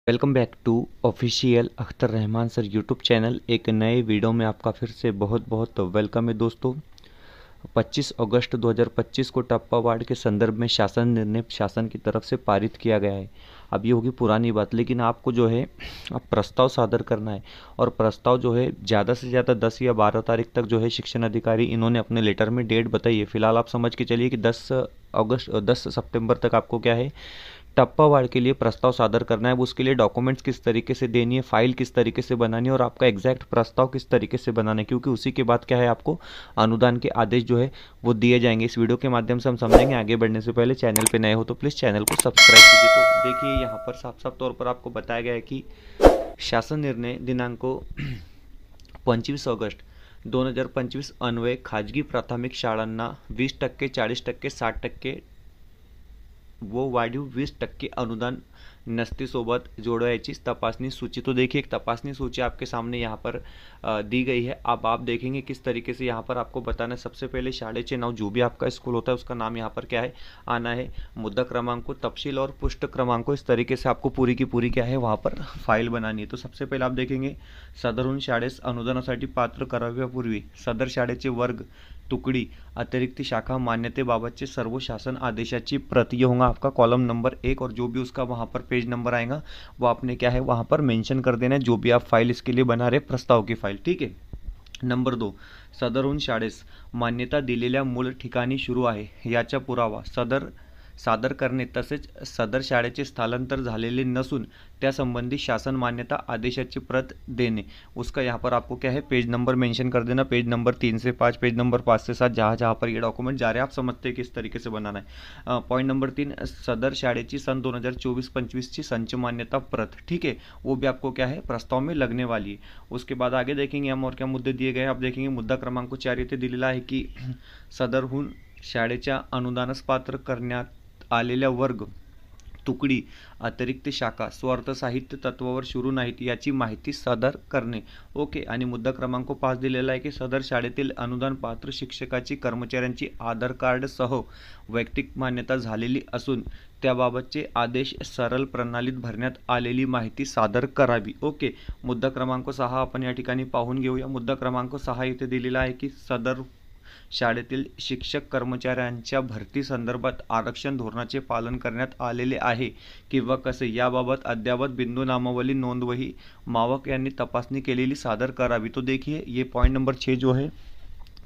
Welcome back to official Akhtar Rahman sir YouTube channel. एक नए video में आपका फिर से बहुत बहुत वेलकम है दोस्तों। 25 अगस्त 2025 को टप्पा वार्ड के संदर्भ में शासन निर्णय शासन की तरफ से पारित किया गया है। अब ये होगी पुरानी बात, लेकिन आपको जो है अब प्रस्ताव सादर करना है और प्रस्ताव जो है ज़्यादा से ज़्यादा 10 या 12 तारीख तक जो है शिक्षण अधिकारी इन्होंने अपने लेटर में डेट बताई है। फिलहाल आप समझ के चलिए कि 10 सितंबर तक आपको क्या है टप्पा वार्ड के लिए प्रस्ताव सादर करना है। अब उसके लिए डॉक्यूमेंट्स किस तरीके से देनी है, फाइल किस तरीके से बनानी है और आपका एग्जैक्ट प्रस्ताव किस तरीके से बनाना है, क्योंकि उसी के बाद क्या है आपको अनुदान के आदेश जो है वो दिए जाएंगे। इस वीडियो के माध्यम से हम समझेंगे। आगे बढ़ने से पहले चैनल पे नए हो तो प्लीज़ चैनल को सब्सक्राइब कीजिए। तो देखिए यहाँ पर साफ साफ तौर पर आपको बताया गया है कि शासन निर्णय दिनांक 25 ऑगस्ट 2025 अन्वये खाजगी प्राथमिक शाळांना 20%, 40%, 60% वो वाढीव 20% अनुदान नसतीसोबत जोडायची तपासनी सूची। तो देखिए एक तपासनी सूची आपके सामने यहाँ पर दी गई है। अब आप देखेंगे किस तरीके से यहाँ पर आपको बताना है। सबसे पहले शाळेचे नाव, जो भी आपका स्कूल होता है उसका नाम यहाँ पर क्या है आना है, मुद्दा क्रमांक, तपशील और पुष्ट क्रमांक, इस तरीके से आपको पूरी की पूरी क्या है वहाँ पर फाइल बनानी है। तो सबसे पहले आप देखेंगे सदरहून शाळेस अनुदानासाठी पात्र कराव्यापूर्वी सदर शाळेचे वर्ग, तुकड़ी, अतिरिक्त शाखा मान्यतेबाबतचे सर्व शासन आदेशाची प्रत, ये होगा आपका कॉलम नंबर 1 और जो भी उसका वहाँ पर पेज नंबर आएगा वो आपने क्या है वहाँ पर मेंशन कर देना है, जो भी आप फाइल इसके लिए बना रहे प्रस्ताव की फाइल, ठीक है। नंबर 2, सदरहून शाळेस मान्यता दिलेल्या मूळ ठिकाणी सुरू आहे याचा पुरावा सादर करणे, तसेच सदर शाळेचे स्थलांतर झालेले नसून त्यासंबंधी शासन मान्यता आदेशाची प्रत देने। उसका यहाँ पर आपको क्या है पेज नंबर मेंशन कर देना, पेज नंबर 3 से 5, पेज नंबर 5 से 7, जहाँ जहाँ पर ये डॉक्यूमेंट जा रहे हैं आप समझते हैं किस तरीके से बनाना है। पॉइंट नंबर 3, सदर शाळेची सन 2024-25 ची संच मान्यता प्रत, ठीक है, वो भी आपको क्या है प्रस्ताव में लगने वाली है। उसके बाद आगे देखेंगे हम और क्या मुद्दे दिए गए हैं। आप देखेंगे मुद्दा क्रमांक 4 येथे दिलेला आहे की सदरहून शाळेच्या अनुदानास पात्र करण्यात आलेल्या वर्ग, तुकडी, अतिरिक्त शाखा स्वार्थ साहित्य तत्वावर सुरू नाहीत याची माहिती सादर करणे, ओके। आणि मुद्दा क्रमांक 5 दिलेला आहे की सदर शाळेतील अनुदान पात्र शिक्षकाची कर्मचाऱ्यांची आधार कार्ड सह वैयक्तिक मान्यता झालेली असून त्याबाबतचे आदेश सरल प्रणालीत भरण्यात आलेली माहिती सादर करावी, ओके। मुद्दा क्रमांक 6 आपण या ठिकाणी पाहून घेऊया। मुद्दा क्रमांक 6 इथे दिलेला आहे की सदर शाळेतील शिक्षक कर्मचाऱ्यांच्या भरती संदर्भात आरक्षण धोरणाचे पालन करण्यात आलेले आहे किंवा कसे याबाबत अद्ययावत बिंदू नामावली नोंदवही मावक यांनी तपासणी केलेली सादर करावी। तो देखिए ये पॉइंट नंबर 6 जो है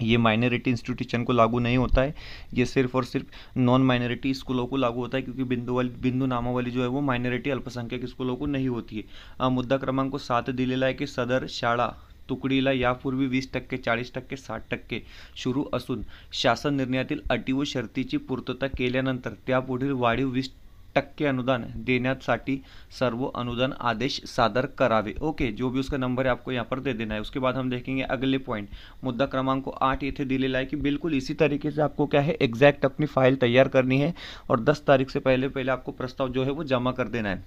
ये माइनॉरिटी इंस्टीट्यूशन को लागू नहीं होता है, ये सिर्फ और सिर्फ नॉन माइनॉरिटी स्कूलों को लागू होता है, क्योंकि बिंदु नामावली जो है वो माइनॉरिटी अल्पसंख्यक स्कूलों को नहीं होती है। मुद्दा क्रमांक 7 दिलेला आहे की सदर शाळा तुकडीला यापूर्वी 20%, 40%, 60% सुरू असून शासन निर्णयातील अटी व शर्तीची पूर्तता केल्यानंतर त्यापुढील वाढीव 20% अनुदान देण्यासाठी सर्व अनुदान आदेश सादर करावे, ओके। जो भी उसका नंबर है आपको यहाँ पर दे देना है। उसके बाद हम देखेंगे अगले पॉइंट, मुद्दा क्रमांक 8 येथे दिलेला है कि बिल्कुल इसी तरीके से आपको क्या है एग्जैक्ट अपनी फाइल तैयार करनी है और 10 तारीख से पहले पहले आपको प्रस्ताव जो है वो जमा कर देना है।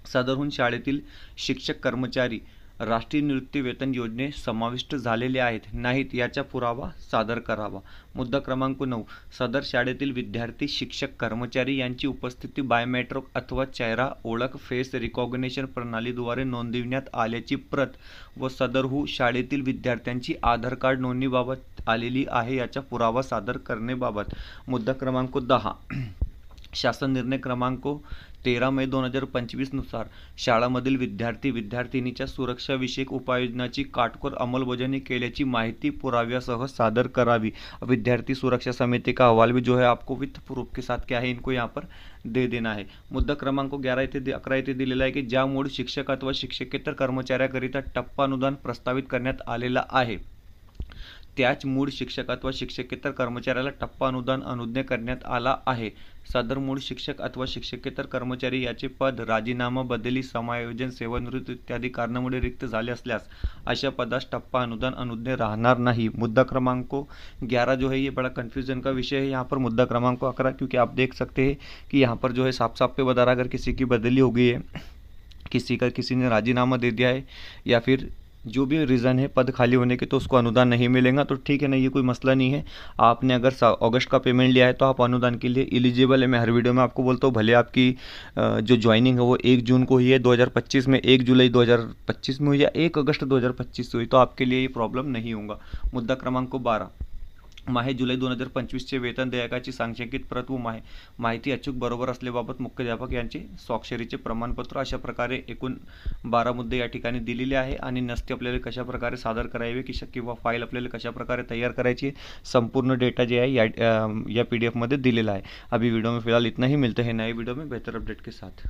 सदरहून शाळेतील शिक्षक कर्मचारी राष्ट्रीय निवृत्ती वेतन योजने समाविष्ट झालेले आहेत नाहीत याचा पुरावा सादर करावा। मुद्दा क्रमांक 9, सदर शाळेतील विद्यार्थी शिक्षक कर्मचारी यांची उपस्थिती बायोमेट्रिक अथवा चेहरा ओळख फेस रिकॉग्निशन प्रणालीद्वारे नोंदविण्यात आल्याची प्रत व सदरहू शाळेतील विद्यार्थ्यांची आधार कार्ड नोंदणीबाबत आलेली आहे याचा पुरावा सादर करण्याबाबत। मुद्दा क्रमांक 10, शासन निर्णय क्रमांक 13 मे 2025 नुसार शाळांमधील विद्यार्थी विद्यार्थिनीच्या सुरक्षाविषयक उपाययोजनाची काटकोर अंमलबजावणी केल्याची माहिती पुराव्यासह सादर करावी। विद्यार्थी सुरक्षा समिति का अहवाल भी जो है आपको विथ प्रूफ के साथ क्या है इनको यहाँ पर दे देना है। मुद्दा क्रमांक 11 इथे दिलेला आहे की ज्या मूळ शिक्षक अथवा शिक्षकेतर कर्मचाऱ्याकरिता टप्पा अनुदान प्रस्तावित करण्यात आलेला आहे त्याच मूळ शिक्षक अथवा शिक्षकेतर कर्मचाऱ्याला टप्पा अनुदान अनुज्ञा करण्यात आला आहे। सदर मूळ शिक्षक अथवा शिक्षकेतर कर्मचारी याचे पद राजीनामा, बदली, समायोजन, सेवानिवृत्ती इत्यादी कारणामुळे रिक्त झाले असल्यास अशा पदास टप्पा अनुदान अनुज्ञा राहणार नहीं। मुद्दा क्रमांक 11 जो है ये बड़ा कन्फ्यूजन का विषय है यहाँ पर। मुद्दा क्रमांक 11 क्योंकि आप देख सकते हैं कि यहाँ पर जो है साफ साफ पे बता रहा, अगर किसी की बदली हो गई है, किसी ने राजीनामा दे दिया है या फिर जो भी रीज़न है पद खाली होने के, तो उसको अनुदान नहीं मिलेगा। तो ठीक है ना, ये कोई मसला नहीं है। आपने अगर अगस्त का पेमेंट लिया है तो आप अनुदान के लिए एलिजिबल है। मैं हर वीडियो में आपको बोलता हूँ, भले आपकी जो ज्वाइनिंग है वो 1 जून को ही है 2025 में, 1 जुलाई 2025 में हुई या 1 अगस्त 2025 से हुई, तो आपके लिए ये प्रॉब्लम नहीं होगा। मुद्दा क्रमांक 12, माहे जुलै 2025चे वेतन देयकाची सांकेतिक प्रत व माहिती अचूक बरोबर असल्याबाबत मुख्याध्यापक यांचे स्वाक्षरीचे प्रमाणपत्र, अशा प्रकारे एकूण 12 मुद्दे या ठिकाणी दिलेले आहे। आणि नसते आपल्याला कशा प्रकारे सादर करावे किंवा फाईल आपल्याला कशा प्रकारे तैयार करायची, संपूर्ण डेटा जे आहे या PDF मध्ये दिलेला आहे। अभी वीडियो में फिलहाल इतना ही, मिलते हैं नए वीडियो में बेहतर अपडेट के साथ।